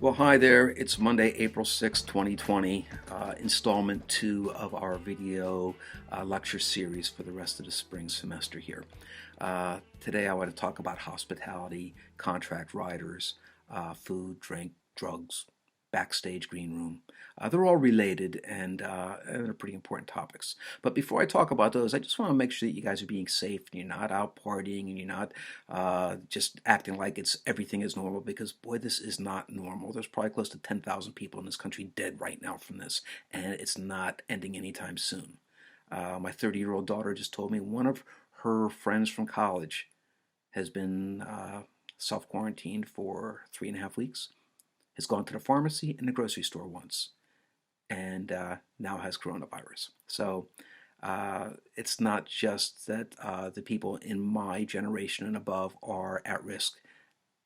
Well, hi there. It's Monday, April 6th, 2020, installment 2 of our video lecture series for the rest of the spring semester here. Today I want to talk about hospitality, contract riders, food, drink, drugs, backstage green room. They're all related and they're pretty important topics. But before I talk about those, I just want to make sure that you guys are being safe and you're not out partying and you're not just acting like everything is normal, because boy, this is not normal. There's probably close to 10,000 people in this country dead right now from this, and it's not ending anytime soon. My 30-year-old daughter just told me one of her friends from college has been self-quarantined for 3.5 weeks, has gone to the pharmacy and the grocery store once, and now has coronavirus. So it's not just that the people in my generation and above are at risk.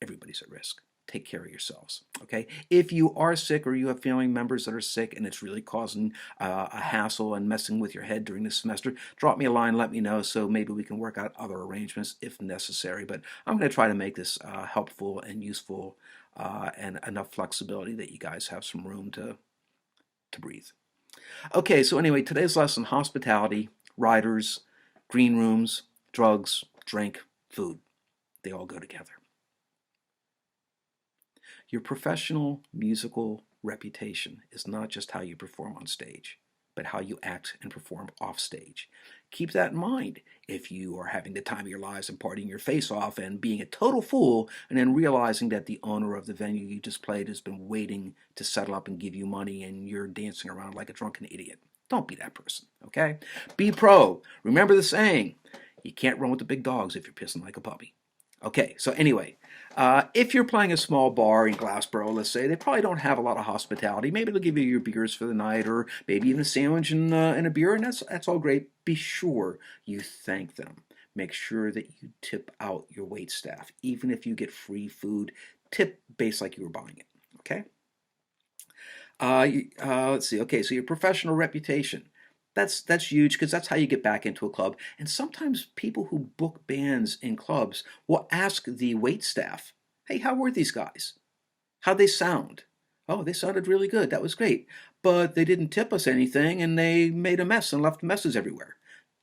Everybody's at risk. Take care of yourselves, okay? If you are sick or you have family members that are sick and it's really causing a hassle and messing with your head during this semester, drop me a line, let me know, so maybe we can work out other arrangements if necessary. But I'm going to try to make this helpful and useful and enough flexibility that you guys have some room to breathe. Okay, so anyway, today's lesson: hospitality, riders, green rooms, drugs, drink, food. They all go together. Your professional musical reputation is not just how you perform on stage, but how you act and perform off stage. Keep that in mind if you are having the time of your lives and partying your face off and being a total fool, and then realizing that the owner of the venue you just played has been waiting to settle up and give you money and you're dancing around like a drunken idiot. Don't be that person, okay? Be pro. Remember the saying, you can't run with the big dogs if you're pissing like a puppy. Okay, so anyway, if you're playing a small bar in Glassboro, let's say, they probably don't have a lot of hospitality. Maybe they'll give you your beers for the night, or maybe even a sandwich and a beer, and that's all great. Be sure you thank them. Make sure that you tip out your wait staff. Even if you get free food, tip based like you were buying it, okay? Let's see. Okay, so your professional reputation. That's huge, because that's how you get back into a club. And sometimes people who book bands in clubs will ask the wait staff, "Hey, how were these guys? How'd they sound? Oh, they sounded really good. That was great. But they didn't tip us anything, and they made a mess and left messes everywhere."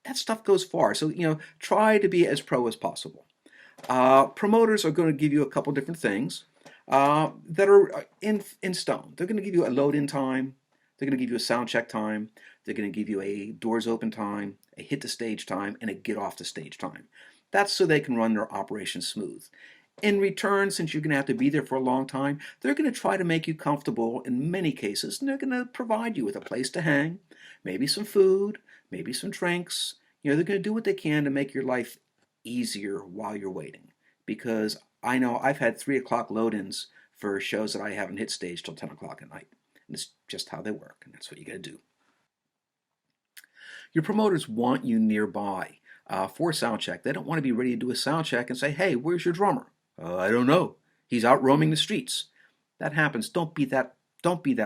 That stuff goes far. So, try to be as pro as possible. Promoters are going to give you a couple different things that are in stone. They're going to give you a load-in time. They're going to give you a sound check time. They're going to give you a doors open time, a hit the stage time, and a get off the stage time. That's so they can run their operation smooth. In return, since you're going to have to be there for a long time, they're going to try to make you comfortable in many cases, and they're going to provide you with a place to hang, maybe some food, maybe some drinks. They're going to do what they can to make your life easier while you're waiting. Because I know I've had 3 o'clock load-ins for shows that I haven't hit stage till 10 o'clock at night. And it's just how they work, and that's what you got to do. Your promoters want you nearby for sound check. They don't want to be ready to do a sound check and say, "Hey, where's your drummer?" "I don't know. He's out roaming the streets." That happens. Don't be that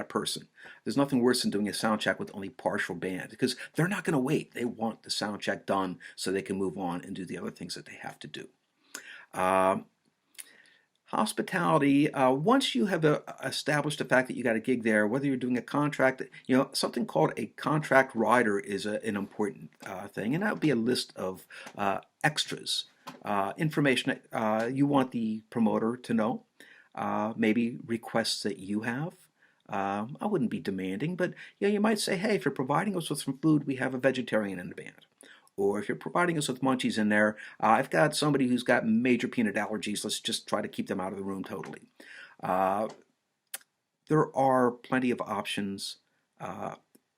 person. There's nothing worse than doing a sound check with only partial band, because they're not going to wait. They want the sound check done so they can move on and do the other things that they have to do. Hospitality, once you have established the fact that you got a gig there, whether you're doing a contract, something called a contract rider is an important thing, and that would be a list of extras, information you want the promoter to know, maybe requests that you have. I wouldn't be demanding, but you might say, "Hey, if you're providing us with some food, we have a vegetarian in the band." Or if you're providing us with munchies in there, "I've got somebody who's got major peanut allergies. Let's just try to keep them out of the room totally." There are plenty of options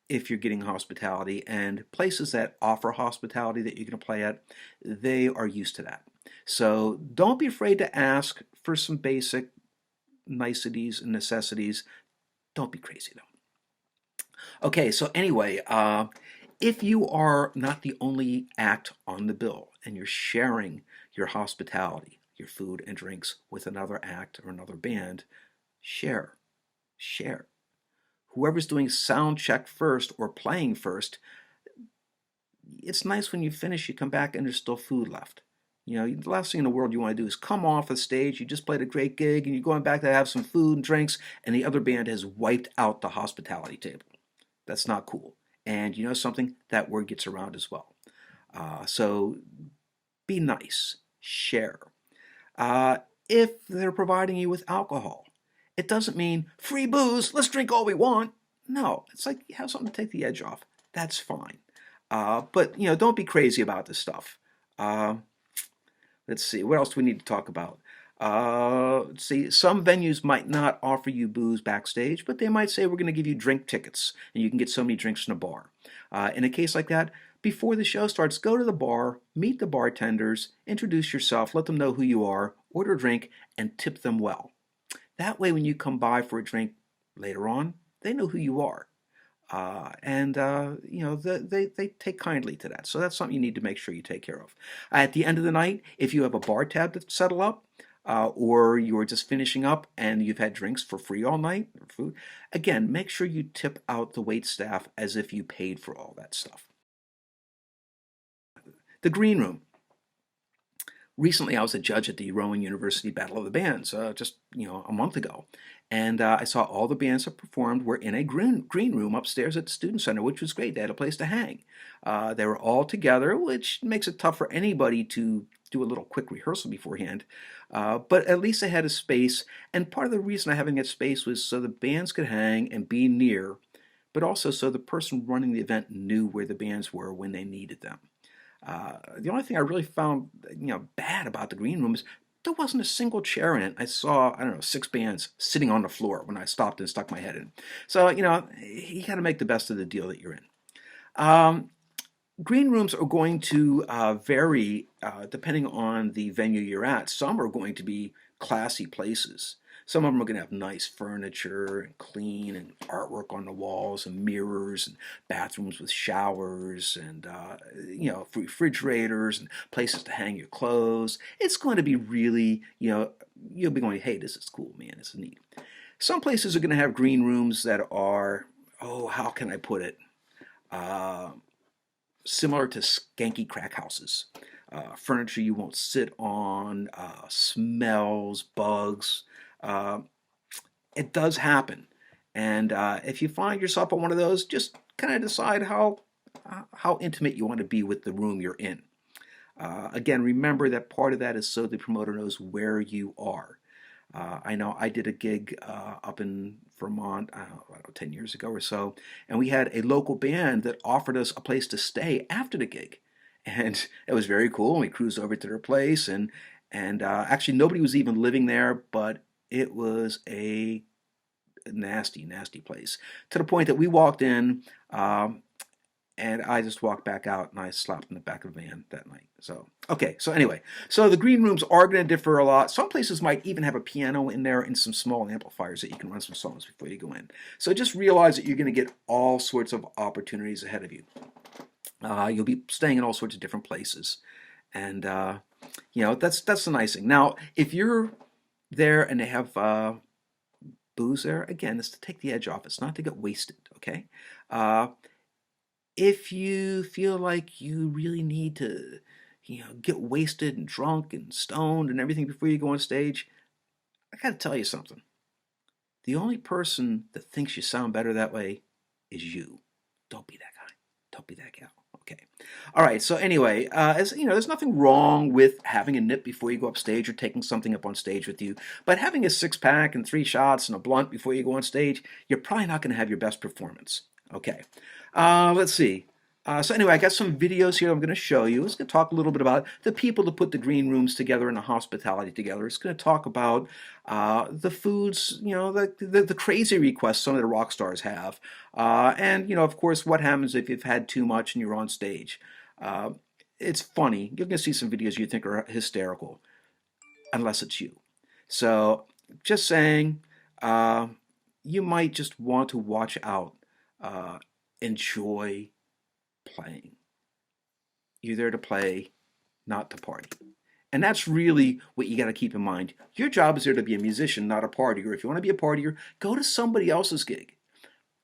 if you're getting hospitality, and places that offer hospitality that you're going to play at, they are used to that. So don't be afraid to ask for some basic niceties and necessities. Don't be crazy, though. Okay, so anyway, if you are not the only act on the bill and you're sharing your hospitality, your food and drinks with another act or another band, share. Whoever's doing sound check first or playing first, it's nice when you finish, you come back and there's still food left. You know, the last thing in the world you want to do is come off the stage, you just played a great gig, and you're going back to have some food and drinks, and the other band has wiped out the hospitality table. That's not cool. And you know something? That word gets around as well. So be nice, share. If they're providing you with alcohol, it doesn't mean free booze, let's drink all we want. No, it's like you have something to take the edge off. That's fine. But, you know, don't be crazy about this stuff. Let's see, what else do we need to talk about? Let's see, some venues might not offer you booze backstage, but they might say we're going to give you drink tickets, and you can get so many drinks in a bar. In a case like that, before the show starts, go to the bar, meet the bartenders, introduce yourself, let them know who you are, order a drink, and tip them well. That way, when you come by for a drink later on, they know who you are. You know, they take kindly to that. So that's something you need to make sure you take care of. At the end of the night, if you have a bar tab to settle up, or you're just finishing up and you've had drinks for free all night, or food, again, make sure you tip out the wait staff as if you paid for all that stuff. The green room. Recently, I was a judge at the ROWAN University Battle of the Bands, just a month ago, and I saw all the bands that performed were in a green room upstairs at the Student Center, which was great. They had a place to hang. They were all together, which makes it tough for anybody to do a little quick rehearsal beforehand, but at least they had a space, and part of the reason I having that space was so the bands could hang and be near, but also so the person running the event knew where the bands were when they needed them. The only thing I really found, bad about the green room is there wasn't a single chair in it. I saw, 6 bands sitting on the floor when I stopped and stuck my head in. So, you got to make the best of the deal that you're in. Green rooms are going to vary depending on the venue you're at. Some are going to be classy places. Some of them are going to have nice furniture and clean and artwork on the walls and mirrors and bathrooms with showers and refrigerators and places to hang your clothes. It's going to be really, you'll be going, hey, this is cool, man, this is neat. Some places are going to have green rooms that are, how can I put it? Similar to skanky crack houses. Furniture you won't sit on, smells, bugs. It does happen, and if you find yourself on one of those, just kind of decide how intimate you want to be with the room you're in. Again, remember that part of that is so the promoter knows where you are. I know I did a gig up in Vermont, 10 years ago or so, and we had a local band that offered us a place to stay after the gig, and it was very cool. And we cruised over to their place, and actually nobody was even living there, but it was a nasty, nasty place, to the point that we walked in, and I just walked back out and I slept in the back of the van that night. So, okay, so anyway, so the green rooms are going to differ a lot. Some places might even have a piano in there and some small amplifiers that you can run some songs before you go in. So just realize that you're going to get all sorts of opportunities ahead of you. You'll be staying in all sorts of different places. And, that's the nice thing. Now, if you're there and they have booze there, again, it's to take the edge off. It's not to get wasted, okay? If you feel like you really need to, get wasted and drunk and stoned and everything before you go on stage, I got to tell you something. The only person that thinks you sound better that way is you. Don't be that guy. Don't be that gal. Okay. All right. So anyway, there's nothing wrong with having a nip before you go up stage or taking something up on stage with you. But having a 6-pack and 3 shots and a blunt before you go on stage, you're probably not going to have your best performance. Okay. Let's see. So anyway, I got some videos here I'm going to show you. It's going to talk a little bit about the people that put the green rooms together and the hospitality together. It's going to talk about the foods, the crazy requests some of the rock stars have. And, of course, what happens if you've had too much and you're on stage. It's funny. You're going to see some videos you think are hysterical, unless it's you. So just saying, you might just want to watch out. Enjoy playing. You're there to play, not to party. And that's really what you got to keep in mind. Your job is there to be a musician, not a partier. If you want to be a partier, go to somebody else's gig.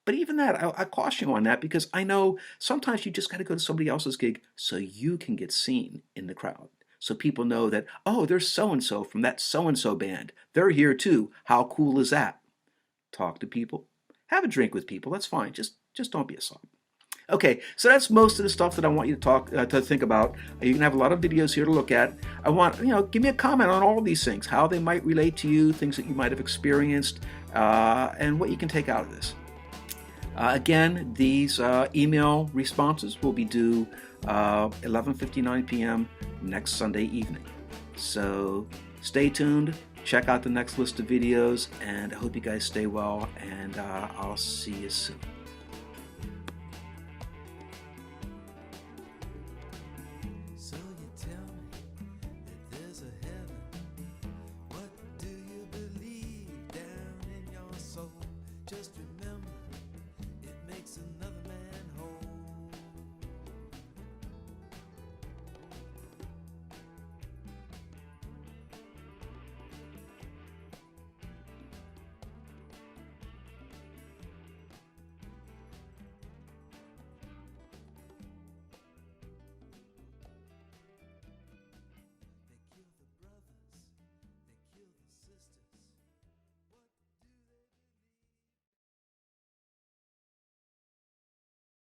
But even that, I caution you on that, because I know sometimes you just got to go to somebody else's gig so you can get seen in the crowd. so people know that, oh, there's so-and-so from that so-and-so band. They're here too. How cool is that? Talk to people. Have a drink with people. That's fine. Just don't be a sob. Okay, so that's most of the stuff that I want you to think about. You can have a lot of videos here to look at. I want, give me a comment on all of these things, how they might relate to you, things that you might have experienced, and what you can take out of this. Again, these email responses will be due 11:59 p.m. next Sunday evening. So stay tuned, check out the next list of videos, and I hope you guys stay well, and I'll see you soon. So you tell me that there's a heaven. What do you believe down in your soul? Just remember